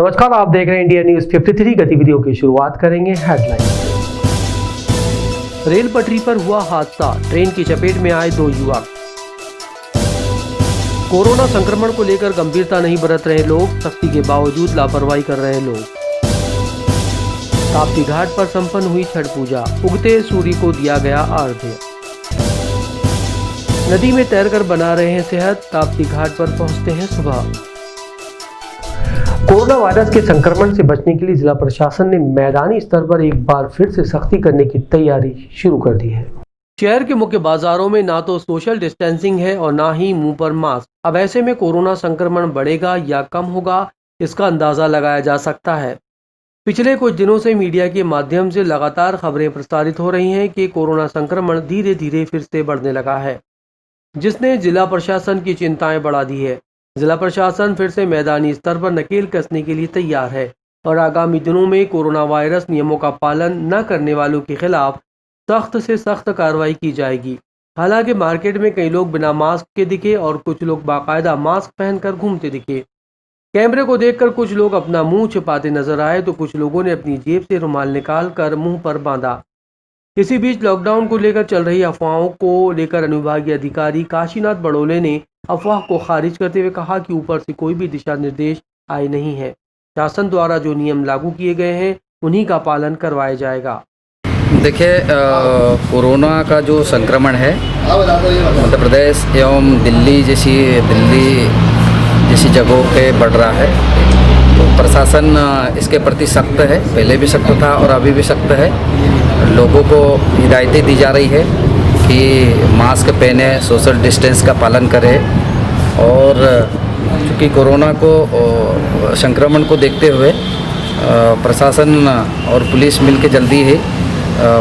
नमस्कार, आप देख रहे हैं इंडिया न्यूज 53 गतिविधियों की शुरुआत करेंगे हेडलाइन से। रेल पटरी पर हुआ हादसा, ट्रेन की चपेट में आए 2 युवक। कोरोना संक्रमण को लेकर गंभीरता नहीं बरत रहे लोग, सख्ती के बावजूद लापरवाही कर रहे लोग। ताप्ती घाट पर संपन्न हुई छठ पूजा, उगते सूर्य को दिया गया अर्घ्य। नदी में तैरकर बना रहे हैं सेहत, ताप्ती घाट पर पहुंचते हैं सुबह। कोरोना वायरस के संक्रमण से बचने के लिए जिला प्रशासन ने मैदानी स्तर पर एक बार फिर से सख्ती करने की तैयारी शुरू कर दी है। शहर के मुख्य बाजारों में ना तो सोशल डिस्टेंसिंग है और ना ही मुंह पर मास्क। अब ऐसे में कोरोना संक्रमण बढ़ेगा या कम होगा, इसका अंदाजा लगाया जा सकता है। पिछले कुछ दिनों से मीडिया के माध्यम से लगातार खबरें प्रसारित हो रही हैं कि कोरोना संक्रमण धीरे धीरे फिर से बढ़ने लगा है, जिसने जिला प्रशासन की चिंताएं बढ़ा दी है। जिला प्रशासन फिर से मैदानी स्तर पर नकेल कसने के लिए तैयार है और आगामी दिनों में कोरोना वायरस नियमों का पालन न करने वालों के खिलाफ सख्त से सख्त कार्रवाई की जाएगी। हालांकि मार्केट में कई लोग बिना मास्क के दिखे और कुछ लोग बाकायदा मास्क पहनकर घूमते दिखे। कैमरे को देखकर कुछ लोग अपना मुंह छिपाते नजर आए तो कुछ लोगों ने अपनी जेब से रुमाल निकाल कर मुंह पर बांधा। इसी बीच लॉकडाउन को लेकर चल रही अफवाहों को लेकर अनुविभागीय अधिकारी काशीनाथ बड़ोले ने अफवाह को खारिज करते हुए कहा कि ऊपर से कोई भी दिशा निर्देश आए नहीं है। शासन द्वारा जो नियम लागू किए गए हैं उन्हीं का पालन करवाया जाएगा। देखिए, कोरोना का जो संक्रमण है मध्य प्रदेश एवं दिल्ली जैसी जगहों पे बढ़ रहा है, तो प्रशासन इसके प्रति सख्त है। पहले भी सख्त था और अभी भी सख्त है। लोगों को हिदायतें दी जा रही है कि मास्क पहने, सोशल डिस्टेंस का पालन करें और चूँकि कोरोना को संक्रमण को देखते हुए प्रशासन और पुलिस मिलकर जल्दी ही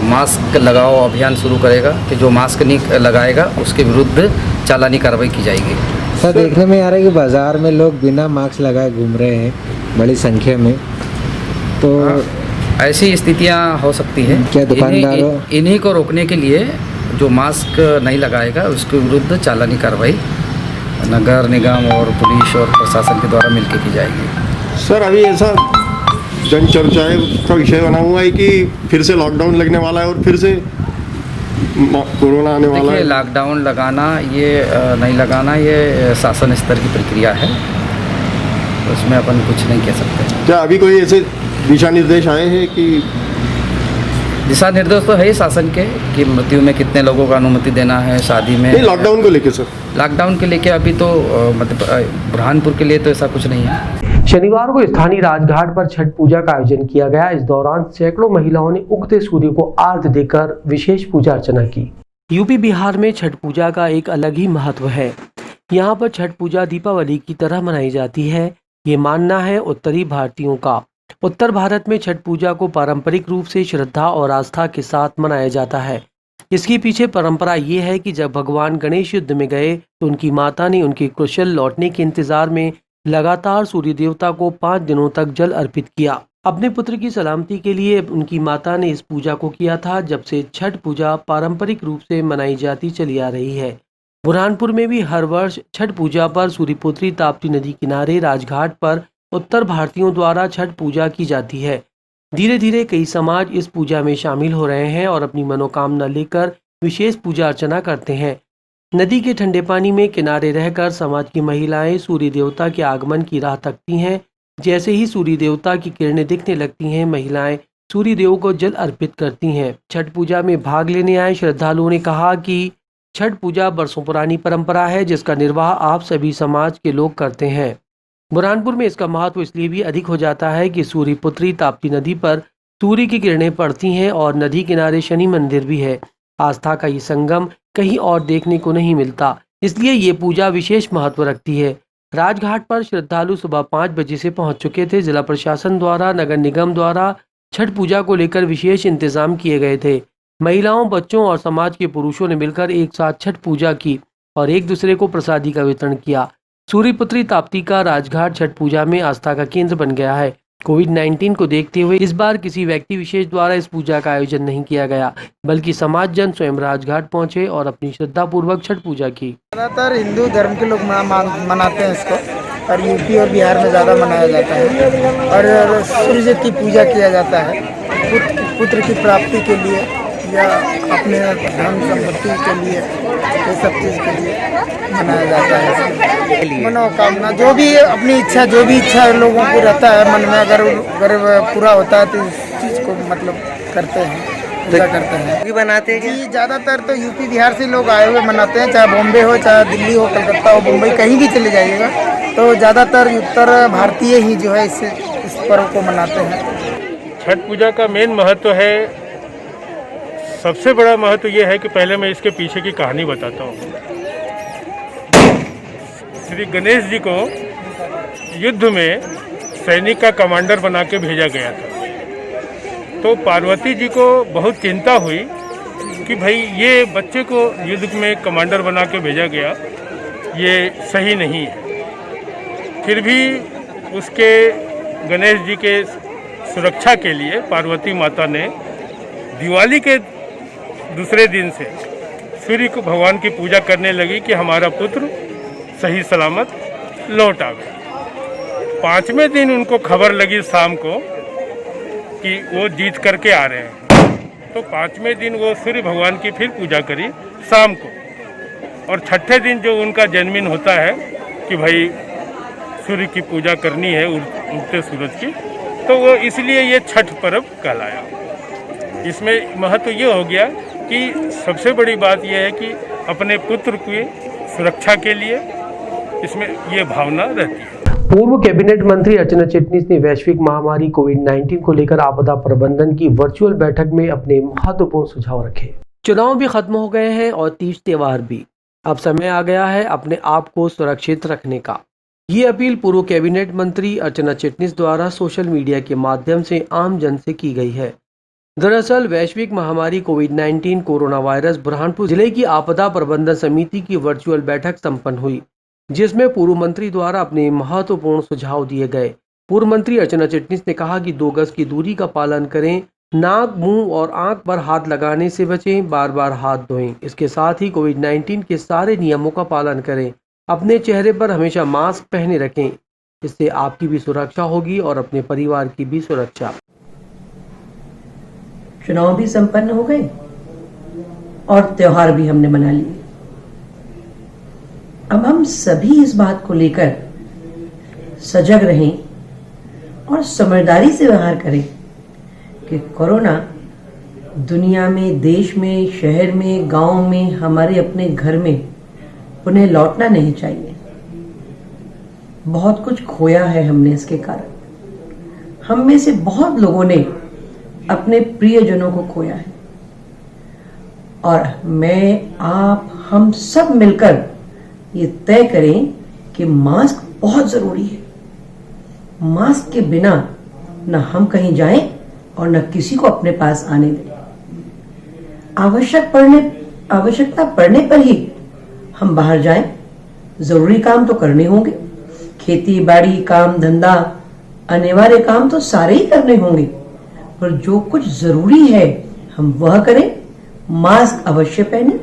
मास्क लगाओ अभियान शुरू करेगा कि जो मास्क नहीं लगाएगा उसके विरुद्ध चालानी कार्रवाई की जाएगी। सर, देखने में आ रहा है कि बाज़ार में लोग बिना मास्क लगाए घूम रहे हैं बड़ी संख्या में, तो ऐसी स्थितियां हो सकती है। क्या दुकानदारों इन्हीं को रोकने के लिए जो मास्क नहीं लगाएगा उसके विरुद्ध चालानी कार्रवाई नगर निगम और पुलिस और प्रशासन के द्वारा मिलकर की जाएगी। सर, अभी ऐसा जन चर्चाएं का विषय बना हुआ है कि फिर से लॉकडाउन लगने वाला है और फिर से कोरोना आने वाला है। लॉकडाउन लगाना ये नहीं लगाना ये शासन स्तर की प्रक्रिया है, उसमें अपन कुछ नहीं कह सकते। क्या अभी कोई ऐसे दिशा निर्देश आए हैं कि दिशा निर्देश तो है ही शासन के कि मृत्यु में कितने लोगों को अनुमति देना है, शादी में नहीं, लॉकडाउन को लेके सर? लॉकडाउन के लेके अभी तो मतलब बुरहानपुर के लिए तो ऐसा कुछ नहीं है। शनिवार को स्थानीय राजघाट पर छठ पूजा का आयोजन किया गया। इस दौरान सैकड़ों महिलाओं ने उगते सूर्य को अर्घ्य देकर विशेष पूजा अर्चना की। यूपी बिहार में छठ पूजा का एक अलग ही महत्व है। यहाँ पर छठ पूजा दीपावली की तरह मनाई जाती है। ये मानना है उत्तरी भारतीयों का। उत्तर भारत में छठ पूजा को पारंपरिक रूप से श्रद्धा और आस्था के साथ मनाया जाता है। इसके पीछे परंपरा ये है कि जब भगवान गणेश युद्ध में गए तो उनकी माता ने उनके कुशल लौटने के इंतजार में लगातार सूर्य देवता को 5 दिनों तक जल अर्पित किया। अपने पुत्र की सलामती के लिए उनकी माता ने इस पूजा को किया था। जब से छठ पूजा पारंपरिक रूप से मनाई जाती चली आ रही है। बुरहानपुर में भी हर वर्ष छठ पूजा पर सूर्यपुत्री ताप्ती नदी किनारे राजघाट पर उत्तर भारतीयों द्वारा छठ पूजा की जाती है। धीरे धीरे कई समाज इस पूजा में शामिल हो रहे हैं और अपनी मनोकामना लेकर विशेष पूजा अर्चना करते हैं। नदी के ठंडे पानी में किनारे रहकर समाज की महिलाएं सूर्य देवता के आगमन की राह तकती हैं। जैसे ही सूर्य देवता की किरणें दिखने लगती हैं, महिलाएं सूर्य देव को जल अर्पित करती हैं। छठ पूजा में भाग लेने आए श्रद्धालुओं ने कहा कि छठ पूजा बरसों पुरानी परंपरा है, जिसका निर्वाह आप सभी समाज के लोग करते हैं। बुरहानपुर में इसका महत्व इसलिए भी अधिक हो जाता है कि सूर्यपुत्री ताप्ती नदी पर सूर्य की किरणें पड़ती हैं और नदी किनारे शनि मंदिर भी है। आस्था का ये संगम कहीं और देखने को नहीं मिलता, इसलिए ये पूजा विशेष महत्व रखती है। राजघाट पर श्रद्धालु सुबह 5 बजे से पहुंच चुके थे। जिला प्रशासन द्वारा नगर निगम द्वारा छठ पूजा को लेकर विशेष इंतजाम किए गए थे। महिलाओं, बच्चों और समाज के पुरुषों ने मिलकर एक साथ छठ पूजा की और एक दूसरे को प्रसादी का वितरण किया। सूर्यपुत्री ताप्ती का राजघाट छठ पूजा में आस्था का केंद्र बन गया है। कोविड-19 को देखते हुए इस बार किसी व्यक्ति विशेष द्वारा इस पूजा का आयोजन नहीं किया गया, बल्कि समाज जन स्वयं राजघाट पहुंचे और अपनी श्रद्धा पूर्वक छठ पूजा की। ज़्यादातर हिंदू धर्म के लोग मनाते हैं इसको, और यूपी और बिहार में ज़्यादा मनाया जाता है। और सूर्य की पूजा किया जाता है पुत्र की प्राप्ति के लिए या अपने धन संपत्ति के लिए, ये सब चीज़ के लिए मनाया जाता है। मनोकामना जो भी अपनी इच्छा, जो भी इच्छा लोगों को रहता है मन में, अगर पूरा होता है तो इस चीज़ को मतलब करते हैं, पूजा करते हैं। भी बनाते हैं जी, ज़्यादातर तो यूपी बिहार से लोग आए हुए मनाते हैं, चाहे बॉम्बे हो, चाहे दिल्ली हो, कलकत्ता हो, मुंबई, कहीं भी चले जाइएगा तो ज़्यादातर उत्तर भारतीय ही जो है इस पर्व को मनाते हैं। छठ पूजा का मेन महत्व है, सबसे बड़ा महत्व ये है कि पहले मैं इसके पीछे की कहानी बताता हूँ। श्री गणेश जी को युद्ध में सैनिक का कमांडर बना के भेजा गया था। तो पार्वती जी को बहुत चिंता हुई कि भाई ये बच्चे को युद्ध में कमांडर बना के भेजा गया, ये सही नहीं है। फिर भी उसके गणेश जी के सुरक्षा के लिए पार्वती माता ने दिवाली के दूसरे दिन से सूर्य को भगवान की पूजा करने लगी कि हमारा पुत्र सही सलामत लौट आ गया। 5वें दिन उनको खबर लगी शाम को कि वो जीत करके आ रहे हैं। तो 5वें दिन वो सूर्य भगवान की फिर पूजा करी शाम को। और 6ठे दिन जो उनका जन्मदिन होता है कि भाई सूर्य की पूजा करनी है उगते सूरज की, तो वो इसलिए ये छठ पर्व कहलाया। इसमें महत्व ये हो गया कि सबसे बड़ी बात यह है कि अपने पुत्र की सुरक्षा के लिए इसमें ये भावना रहती है। पूर्व कैबिनेट मंत्री अर्चना चिटनीस ने वैश्विक महामारी कोविड-19 को लेकर आपदा प्रबंधन की वर्चुअल बैठक में अपने महत्वपूर्ण सुझाव रखे। चुनाव भी खत्म हो गए हैं और तीज त्योहार भी। अब समय आ गया है अपने आप को सुरक्षित रखने का। ये अपील पूर्व कैबिनेट मंत्री अर्चना चिटनीस द्वारा सोशल मीडिया के माध्यम से आम जन से की गई है। दरअसल वैश्विक महामारी कोविड-19 कोरोना वायरस बुरहानपुर जिले की आपदा प्रबंधन समिति की वर्चुअल बैठक संपन्न हुई, जिसमें पूर्व मंत्री द्वारा अपने महत्वपूर्ण सुझाव दिए गए। पूर्व मंत्री अर्चना चिटनीस ने कहा कि 2 गज की दूरी का पालन करें, नाक, मुंह और आंख पर हाथ लगाने से बचें, बार बार हाथ धोएं। इसके साथ ही कोविड-19 के सारे नियमों का पालन करें, अपने चेहरे पर हमेशा मास्क पहने रखें। इससे आपकी भी सुरक्षा होगी और अपने परिवार की भी सुरक्षा। चुनाव भी संपन्न हो गए और त्योहार भी हमने मना लिए। अब हम सभी इस बात को लेकर सजग रहें और समझदारी से व्यवहार करें कि कोरोना दुनिया में, देश में, शहर में, गांव में, हमारे अपने घर में पुनः लौटना नहीं चाहिए। बहुत कुछ खोया है हमने इसके कारण। हम में से बहुत लोगों ने अपने प्रियजनों को खोया है और मैं, आप, हम सब मिलकर ये तय करें कि मास्क बहुत जरूरी है। मास्क के बिना न हम कहीं जाएं और न किसी को अपने पास आने दें। आवश्यकता पड़ने पर ही हम बाहर जाएं। जरूरी काम तो करने होंगे, खेती बाड़ी, काम धंधा, अनिवार्य काम तो सारे ही करने होंगे, पर जो कुछ जरूरी है हम वह करें। मास्क अवश्य पहने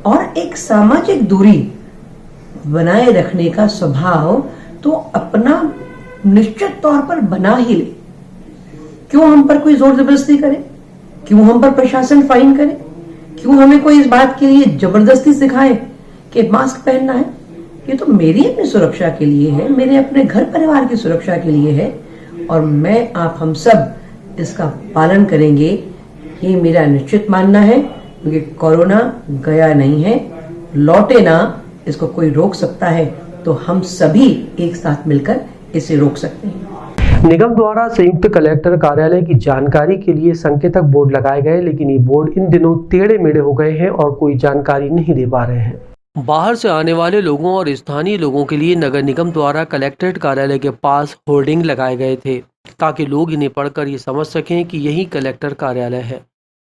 और एक सामाजिक दूरी बनाए रखने का स्वभाव तो अपना निश्चित तौर पर बना ही ले। क्यों हम पर कोई जोर जबरदस्ती करे? क्यों हम पर प्रशासन फाइन करे? क्यों हमें कोई इस बात के लिए जबरदस्ती सिखाए कि मास्क पहनना है? ये तो मेरी अपनी सुरक्षा के लिए है, मेरे अपने घर परिवार की सुरक्षा के लिए है और मैं, आप, हम सब इसका पालन करेंगे, ये मेरा निश्चित मानना है। क्योंकि कोरोना गया नहीं है, लौटे ना, इसको कोई रोक सकता है तो हम सभी एक साथ मिलकर इसे रोक सकते हैं। निगम द्वारा संयुक्त कलेक्टर कार्यालय की जानकारी के लिए संकेतक बोर्ड लगाए गए, लेकिन ये बोर्ड इन दिनों टेढ़े मेढ़े हो गए हैं और कोई जानकारी नहीं दे पा रहे हैं। बाहर से आने वाले लोगों और स्थानीय लोगों के लिए नगर निगम द्वारा कलेक्ट्रेट कार्यालय के पास होर्डिंग लगाए गए थे ताकि लोग इन्हें पढ़कर ये समझ सकें कि यही कलेक्टर कार्यालय है।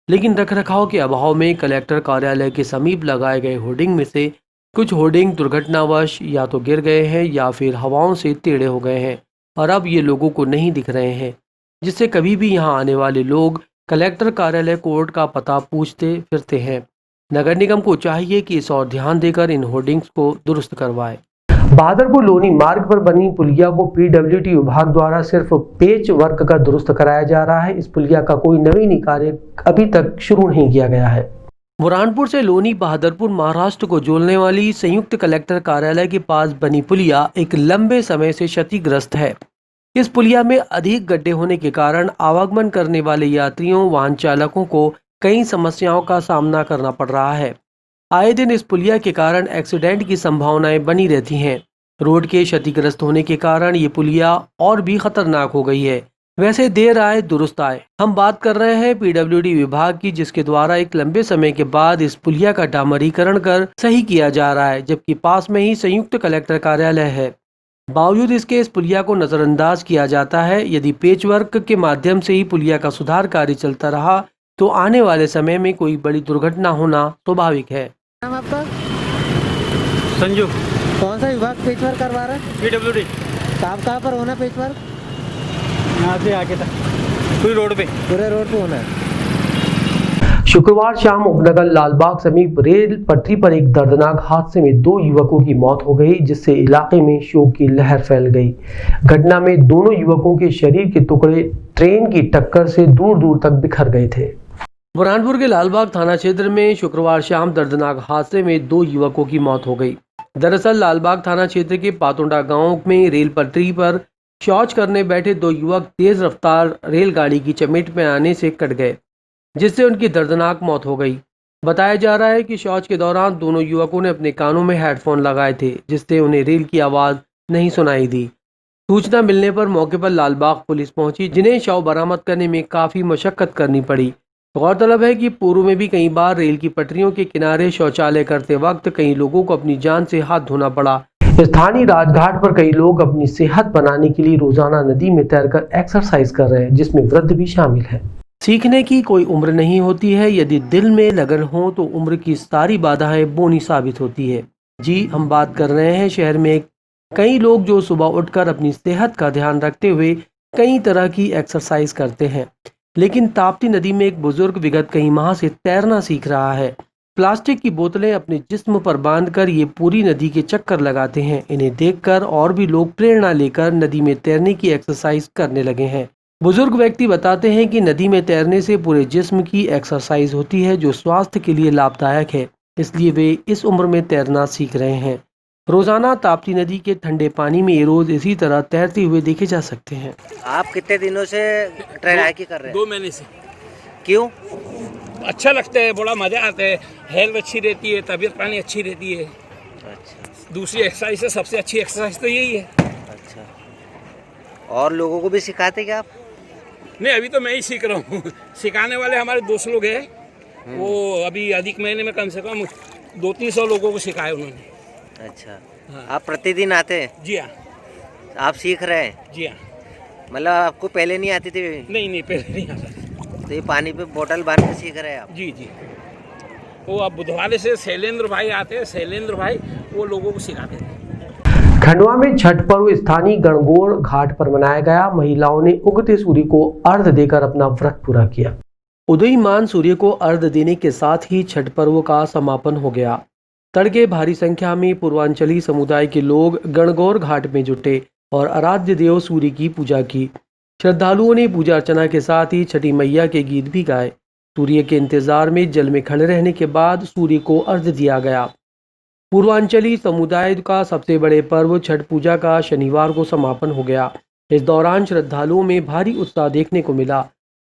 लेकिन रखरखाव के अभाव में कलेक्टर कार्यालय के समीप लगाए गए होर्डिंग में से कुछ होर्डिंग दुर्घटनावश या तो गिर गए हैं या फिर हवाओं से टेढ़े हो गए हैं और अब ये लोगों को नहीं दिख रहे हैं, जिससे कभी भी यहाँ आने वाले लोग कलेक्टर कार्यालय कोर्ट का पता पूछते फिरते हैं। नगर निगम को चाहिए कि इस और ध्यान देकर इन होर्डिंग्स को दुरुस्त करवाए। बहादुरपुर लोनी मार्ग पर बनी पुलिया को पीडब्ल्यूडी विभाग द्वारा सिर्फ पेच वर्क का दुरुस्त कराया जा रहा है। इस पुलिया का कोई नवीनीकरण कार्य अभी तक शुरू नहीं किया गया है। बुरहानपुर से लोनी बहादुरपुर महाराष्ट्र को जोड़ने वाली संयुक्त कलेक्टर कार्यालय के पास बनी पुलिया एक लंबे समय से क्षतिग्रस्त है। इस पुलिया में अधिक गड्ढे होने के कारण आवागमन करने वाले यात्रियों वाहन चालकों को कई समस्याओं का सामना करना पड़ रहा है। आए दिन इस पुलिया के कारण एक्सीडेंट की संभावनाएं बनी रहती हैं। रोड के क्षतिग्रस्त होने के कारण ये पुलिया और भी खतरनाक हो गई है। वैसे देर आए दुरुस्त आए। हम बात कर रहे हैं पीडब्ल्यूडी विभाग की, जिसके द्वारा एक लंबे समय के बाद इस पुलिया का डामरीकरण कर सही किया जा रहा है, जबकि पास में ही संयुक्त कलेक्टर कार्यालय है। बावजूद इसके इस पुलिया को नजरअंदाज किया जाता है। यदि पेच वर्क के माध्यम से ही पुलिया का सुधार कार्य चलता रहा तो आने वाले समय में कोई बड़ी दुर्घटना होना स्वाभाविक है। नाम आपका? संजू। कौन सा विभाग पेच वर्क करवा रहा है? पीडब्ल्यूडी। कहाँ पर होना पेच वर्क? यहाँ से आगे तक पूरी रोड पे, पूरे रोड पे होना है। शुक्रवार शाम उपनगर लालबाग समीप रेल पटरी पर एक दर्दनाक हादसे में 2 युवकों की मौत हो गई, जिससे इलाके में शोक की लहर फैल गई। घटना में दोनों युवकों के शरीर के टुकड़े ट्रेन की टक्कर से दूर दूर तक बिखर गए थे। बुरहानपुर के लालबाग थाना क्षेत्र में शुक्रवार शाम दर्दनाक हादसे में 2 युवकों की मौत हो गई। दरअसल लालबाग थाना क्षेत्र के पातोंडा गांव में रेल पटरी पर शौच करने बैठे 2 युवक तेज रफ्तार रेलगाड़ी की चपेट में आने से कट गए, जिससे उनकी दर्दनाक मौत हो गई। बताया जा रहा है कि शौच के दौरान दोनों युवकों ने अपने कानों में हेडफोन लगाए थे, जिससे उन्हें रेल की आवाज़ नहीं सुनाई दी। सूचना मिलने पर मौके पर लालबाग पुलिस पहुंची, जिन्हें शव बरामद करने में काफ़ी मशक्कत करनी पड़ी। गौरतलब है कि पूर्व में भी कई बार रेल की पटरियों के किनारे शौचालय करते वक्त कई लोगों को अपनी जान से हाथ धोना पड़ा। स्थानीय राजघाट पर कई लोग अपनी सेहत बनाने के लिए रोजाना नदी में तैरकर एक्सरसाइज कर रहे हैं, जिसमें वृद्ध भी शामिल है। सीखने की कोई उम्र नहीं होती है। यदि दिल में लगन हो तो उम्र की सारी बाधाएं बोनी साबित होती है। जी, हम बात कर रहे हैं शहर में कई लोग जो सुबह उठकर अपनी सेहत का ध्यान रखते हुए कई तरह की एक्सरसाइज करते हैं, लेकिन ताप्ती नदी में एक बुजुर्ग विगत कई माह से तैरना सीख रहा है। प्लास्टिक की बोतलें अपने जिस्म पर बांधकर ये पूरी नदी के चक्कर लगाते हैं। इन्हें देखकर और भी लोग प्रेरणा लेकर नदी में तैरने की एक्सरसाइज करने लगे हैं। बुजुर्ग व्यक्ति बताते हैं कि नदी में तैरने से पूरे जिस्म की एक्सरसाइज होती है, जो स्वास्थ्य के लिए लाभदायक है, इसलिए वे इस उम्र में तैरना सीख रहे हैं। रोजाना ताप्ती नदी के ठंडे पानी में ये रोज इसी तरह तैरते हुए देखे जा सकते हैं। आप कितने दिनों से ट्रेन कर रहे हैं? 2 महीने से। क्यों? अच्छा लगता है, बड़ा मजा आता है, हेल्थ अच्छी रहती है, तबीयत पानी अच्छी रहती है। अच्छा। दूसरी एक्सरसाइज से सबसे अच्छी एक्सरसाइज तो यही है। अच्छा। और लोगों को भी सिखाते क्या आप? नहीं, अभी तो मैं ही सीख रहा हूँ। सिखाने वाले हमारे दोस्त लोग हैं, वो अभी अधिक महीने में कम से कम 200-300 लोगों को सिखाया उन्होंने। अच्छा। हाँ। आप प्रतिदिन आते हैं? जी हाँ। आप सीख रहे हैं? जी हाँ। मतलब आपको पहले नहीं आती थी? नहीं, पहले नहीं आता। तो ये पानी पे बोतल बांध के सीख रहे हैं आप? जी। वो अब बुधवार से शैलेंद्र भाई आते हैं, शैलेंद्र भाई वो लोगों को सिखाते हैं। खंडवा में छठ पर्व स्थानीय गणगौर घाट पर मनाया गया। महिलाओं ने उगते सूर्य को अर्घ देकर अपना व्रत पूरा किया। उदयमान सूर्य को अर्घ देने के साथ ही छठ पर्व का समापन हो गया। तड़के भारी संख्या में पूर्वांचली समुदाय के लोग गणगौर घाट में जुटे और आराध्य देव सूर्य की पूजा की। श्रद्धालुओं ने पूजा अर्चना के साथ ही छठी मैया के गीत भी गाए। सूर्य के इंतजार में जल में खड़े रहने के बाद सूर्य को अर्घ दिया गया। पूर्वांचली समुदाय का सबसे बड़े पर्व छठ पूजा का शनिवार को समापन हो गया। इस दौरान श्रद्धालुओं में भारी उत्साह देखने को मिला।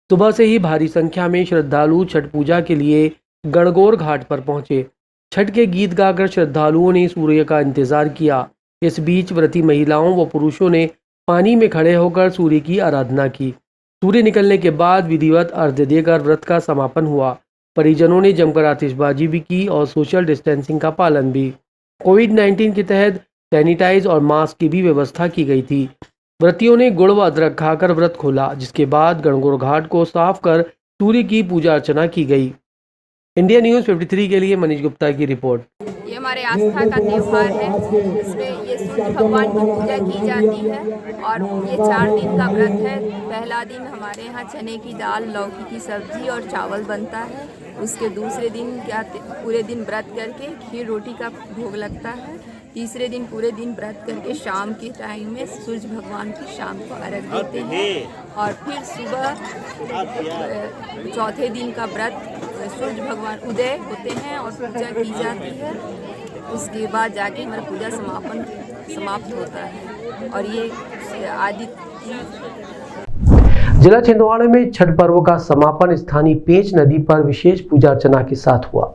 सुबह से ही भारी संख्या में श्रद्धालु छठ पूजा के लिए गणगौर घाट पर पहुंचे। छठ के गीत गाकर श्रद्धालुओं ने सूर्य का इंतजार किया। इस बीच व्रती महिलाओं व पुरुषों ने पानी में खड़े होकर सूर्य की आराधना की। सूर्य निकलने के बाद विधिवत अर्घ्य देकर व्रत का समापन हुआ। परिजनों ने जमकर आतिशबाजी भी की और सोशल डिस्टेंसिंग का पालन भी। कोविड-19 के तहत सैनिटाइज और मास्क की भी व्यवस्था की गई थी। व्रतियों ने गुड़ व अदरक खाकर व्रत खोला, जिसके बाद गणगौर घाट को साफ कर सूर्य की पूजा अर्चना की गई। इंडिया न्यूज़ 53 के लिए मनीष गुप्ता की रिपोर्ट। ये हमारे आस्था का त्यौहार है। इसमें ये सूर्य भगवान की पूजा की जाती है और ये 4 दिन का व्रत है। पहला दिन हमारे यहाँ चने की दाल, लौकी की सब्जी और चावल बनता है। उसके दूसरे दिन पूरे दिन व्रत करके खीर रोटी का भोग लगता है। तीसरे दिन पूरे दिन व्रत करके शाम के टाइम में सूर्य भगवान की शाम को अर्घ देते हैं और फिर सुबह चौथे दिन का व्रत सूर्य भगवान उदय होते हैं और पूजा की जाती है। उसके बाद जाके हमारा पूजा समाप्त होता है और ये आदित्य। जिला छिंदवाड़ा में छठ पर्व का समापन स्थानीय पेंच नदी पर विशेष पूजा अर्चना के साथ हुआ।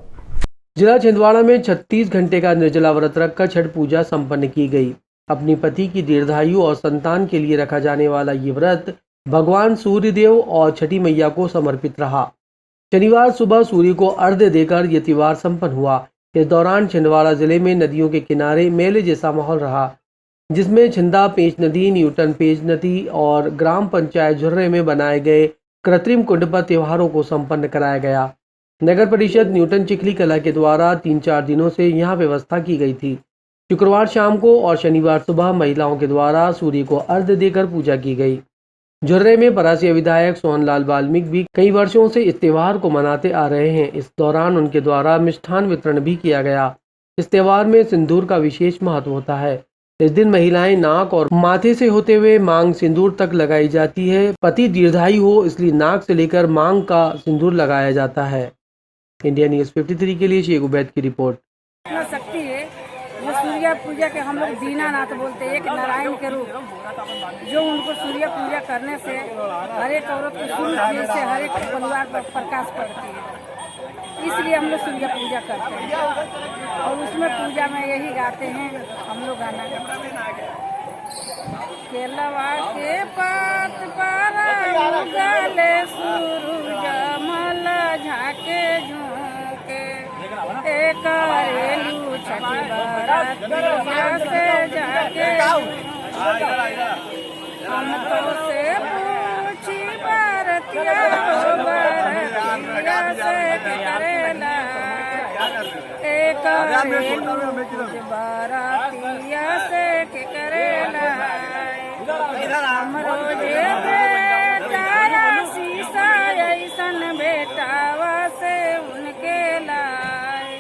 जिला छिंदवाड़ा में 36 घंटे का निर्जला व्रत रखकर छठ पूजा संपन्न की गई। अपनी पति की दीर्घायु और संतान के लिए रखा जाने वाला ये व्रत भगवान सूर्यदेव और छठी मैया को समर्पित रहा। शनिवार सुबह सूर्य को अर्घ्य देकर ये त्योहार संपन्न हुआ। इस दौरान छिंदवाड़ा जिले में नदियों के किनारे मेले जैसा माहौल रहा, जिसमें छिंदा पेंच नदी, न्यूटन पेंच नदी और ग्राम पंचायत झुर्रे में बनाए गए कृत्रिम कुंड पर त्योहारों को संपन्न कराया गया। नगर परिषद न्यूटन चिखली कला के द्वारा 3-4 दिनों से यहां व्यवस्था की गई थी। शुक्रवार शाम को और शनिवार सुबह महिलाओं के द्वारा सूर्य को अर्घ्य देकर पूजा की गई। झुर्रे में परासिया विधायक सोहनलाल वाल्मीकि भी कई वर्षों से इस त्योहार को मनाते आ रहे हैं। इस दौरान उनके द्वारा मिष्ठान वितरण भी किया गया। इस त्योहार में सिंदूर का विशेष महत्व होता है। इस दिन महिलाएं नाक और माथे से होते हुए मांग सिंदूर तक लगाई जाती है। पति दीर्घायु हो इसलिए नाक से लेकर मांग का सिंदूर लगाया जाता है। इंडिया न्यूज़ 53 के लिए शेख उबैद की रिपोर्ट। शक्ति है जो सूर्य पूजा के हम लोग दीनानाथ बोलते हैं, एक नारायण के रूप, जो उनको सूर्य पूजा करने से हर एक औरत को सूर्य से हर एक परिवार पर प्रकाश पड़ती है। इसलिए हम लोग सूर्य पूजा करते हैं और उसमें पूजा में यही गाते हैं हम लोग गाना केलवा के पात पर उगले सूरज मल झाके झोंके करेलू छठी बरतिया से जाके हम तो से पूछी बरतिया से करेला करेलू बरतिया से करेला हम रोजे बेटा शीशा ऐसन बेटावा से उनके लाए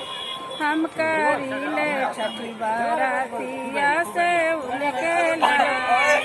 हम करीले छठी बरतिया से उनके लाए।